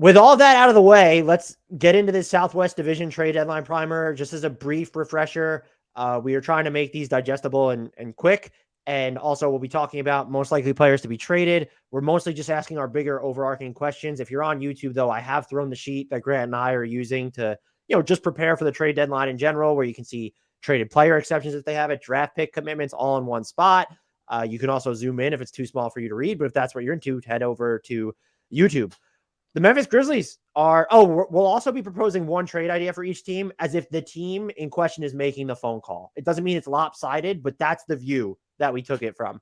With all that out of the way, let's get into this Southwest Division trade deadline primer. Just as a brief refresher, we are trying to make these digestible and quick. And also, we'll be talking about most likely players to be traded. We're mostly just asking our bigger overarching questions. If you're on YouTube, though, I have thrown the sheet that Grant and I are using to, just prepare for the trade deadline in general, where you can see traded player exceptions if they have it, draft pick commitments all in one spot. You can also zoom in if it's too small for you to read, but if that's what you're into, head over to YouTube. The Memphis Grizzlies we'll also be proposing one trade idea for each team as if the team in question is making the phone call. It doesn't mean it's lopsided, but that's the view that we took it from.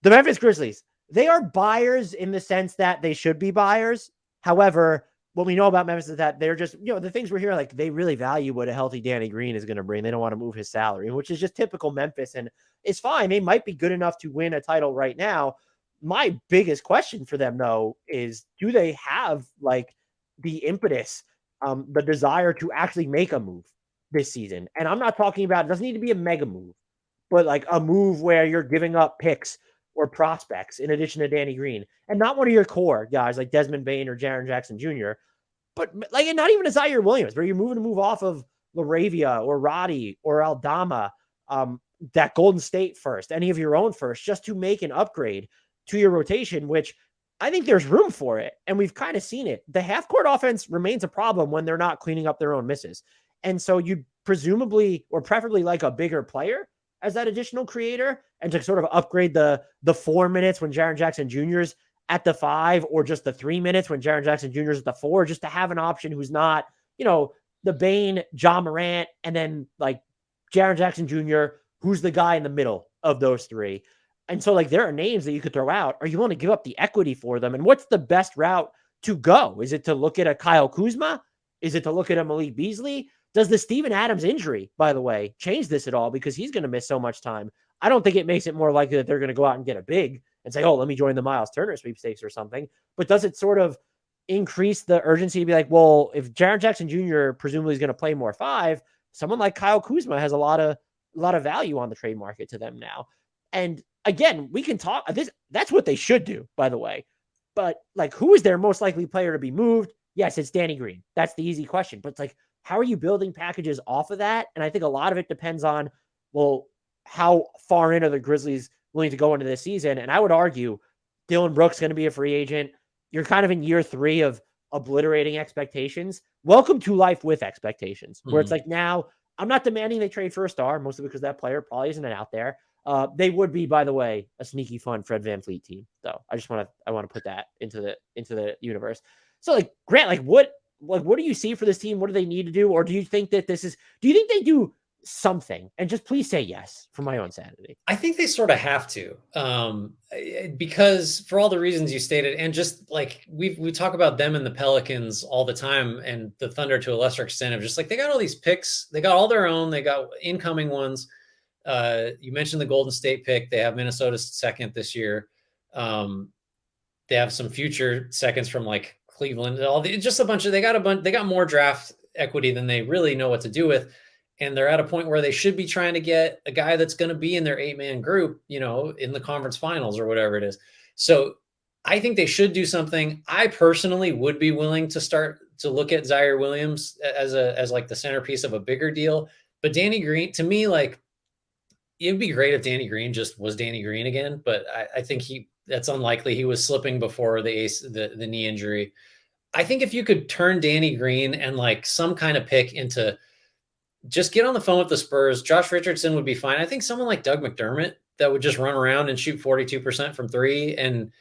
The Memphis Grizzlies, they are buyers in the sense that they should be buyers. However, what we know about Memphis is that they're just, the things we're hearing, like they really value what a healthy Danny Green is going to bring. They don't want to move his salary, which is just typical Memphis. And it's fine. They might be good enough to win a title right now. My biggest question for them, though, is do they have like the impetus, the desire to actually make a move this season? And I'm not talking about, it doesn't need to be a mega move, but like a move where you're giving up picks or prospects in addition to Danny Green, and not one of your core guys like Desmond Bane or Jaren Jackson Jr., but like not even a Zaire Williams, where you're moving to move off of Laravia or Roddy or Aldama, that Golden State first, any of your own first, just to make an upgrade to your rotation, which I think there's room for it. And we've kind of seen it. The half court offense remains a problem when they're not cleaning up their own misses. And so you presumably or preferably like a bigger player as that additional creator and to sort of upgrade the 4 minutes when Jaren Jackson Jr.'s at the 5 or just the 3 minutes when Jaren Jackson Jr. is at the 4, just to have an option who's not, the Bane, John Morant, and then like Jaren Jackson Jr., who's the guy in the middle of those three. And so, like, there are names that you could throw out. Are you willing to give up the equity for them? And what's the best route to go? Is it to look at a Kyle Kuzma? Is it to look at a Malik Beasley? Does the Steven Adams injury, by the way, change this at all? Because he's going to miss so much time. I don't think it makes it more likely that they're going to go out and get a big and say, oh, let me join the Miles Turner sweepstakes or something. But does it sort of increase the urgency to be like, well, if Jaren Jackson Jr. presumably is going to play more 5, someone like Kyle Kuzma has a lot of value on the trade market to them now. And again, we can talk this. That's what they should do, by the way. But like, who is their most likely player to be moved? Yes, it's Danny Green. That's the easy question. But it's like, how are you building packages off of that? And I think a lot of it depends on, well, how far in are the Grizzlies willing to go into this season? And I would argue Dylan Brooks going to be a free agent. You're kind of in year 3 of obliterating expectations. Welcome to life with expectations, where it's like, now I'm not demanding they trade for a star, mostly because that player probably isn't out there. They would be, by the way, a sneaky fun Fred VanVleet team. So I want to put that into the universe. So like Grant, what do you see for this team? What do they need to do? Or do you think that do you think they do something? And just please say yes for my own sanity. I think they sort of have to, because for all the reasons you stated, and just like we talk about them and the Pelicans all the time, and the Thunder to a lesser extent, of just like, they got all these picks, they got all their own, they got incoming ones. You mentioned the Golden State pick. They have Minnesota's second this year. They have some future seconds from like Cleveland. Just a bunch of, they got more draft equity than they really know what to do with. And they're at a point where they should be trying to get a guy that's going to be in their 8-man group, in the conference finals or whatever it is. So I think they should do something. I personally would be willing to start to look at Zaire Williams as like the centerpiece of a bigger deal. But Danny Green, to me, like, it'd be great if Danny Green just was Danny Green again, but I think that's unlikely. He was slipping before the knee injury. I think if you could turn Danny Green and like some kind of pick into, just get on the phone with the Spurs. Josh Richardson would be fine. I think someone like Doug McDermott that would just run around and shoot 42% from 3. And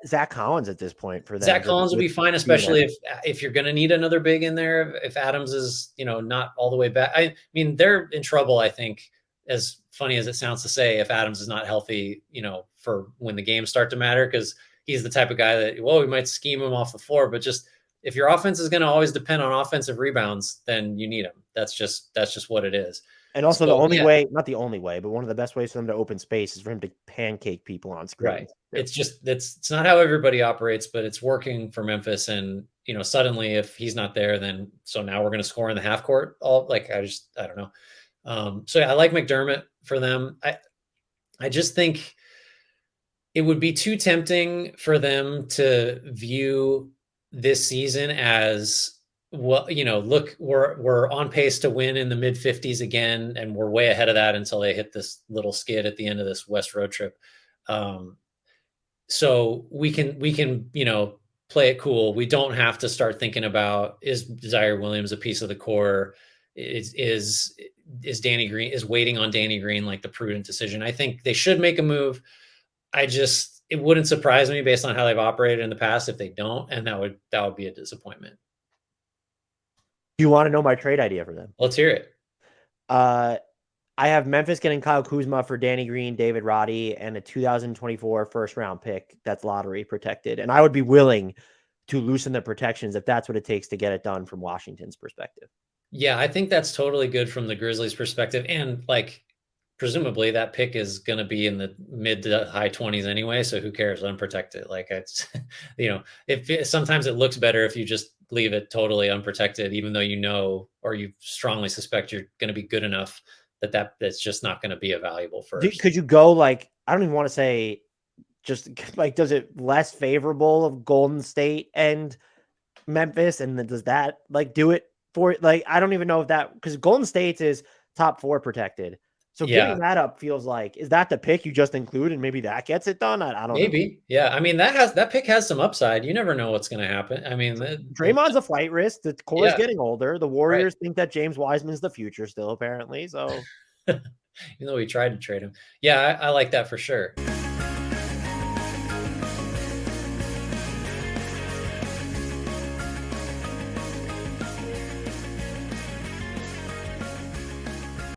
Zach Collins at this point for that. Zach Collins would be fine, especially if you're going to need another big in there. If Adams is, not all the way back. I mean, they're in trouble, I think, as funny as it sounds to say, if Adams is not healthy, for when the games start to matter, because he's the type of guy that, we might scheme him off the floor, but just if your offense is going to always depend on offensive rebounds, then you need him. That's just what it is. And also the only way, not the only way, but one of the best ways for them to open space is for him to pancake people on screen. Right. It's not how everybody operates, but it's working for Memphis. And, suddenly if he's not there, then so now we're going to score in the half court. I don't know. So I like McDermott for them. I just think it would be too tempting for them to view this season as well, look, we're on pace to win in the mid 50s again, and we're way ahead of that until they hit this little skid at the end of this West road trip. Um, so we can play it cool. We don't have to start thinking about, is Zaire Williams a piece of the core? Is Danny Green, is waiting on Danny Green like the prudent decision? I think they should make a move. It wouldn't surprise me based on how they've operated in the past if they don't, and that would be a disappointment. Do you want to know my trade idea for them? Let's hear it. I have Memphis getting Kyle Kuzma for Danny Green, David Roddy, and a 2024 first round pick that's lottery protected. And I would be willing to loosen the protections if that's what it takes to get it done from Washington's perspective. Yeah, I think that's totally good from the Grizzlies' perspective. And like, presumably that pick is going to be in the mid to high 20s anyway. So who cares? Unprotected. Like, it's, sometimes it looks better if you just leave it totally unprotected, even though or you strongly suspect you're going to be good enough that's just not going to be a valuable first. Could you go like, I don't even want to say, just like, does it less favorable of Golden State and Memphis? And then does that like do it for, like, I don't even know if that, because Golden State's is top 4 protected. So giving that up feels like, is that the pick you just include and maybe that gets it done? I don't know. Yeah. I mean, that pick has some upside. You never know what's going to happen. I mean, Draymond's a flight risk. The core is getting older. The Warriors right. think that James Wiseman's the future still, apparently. So even though we tried to trade him. Yeah, I like that for sure.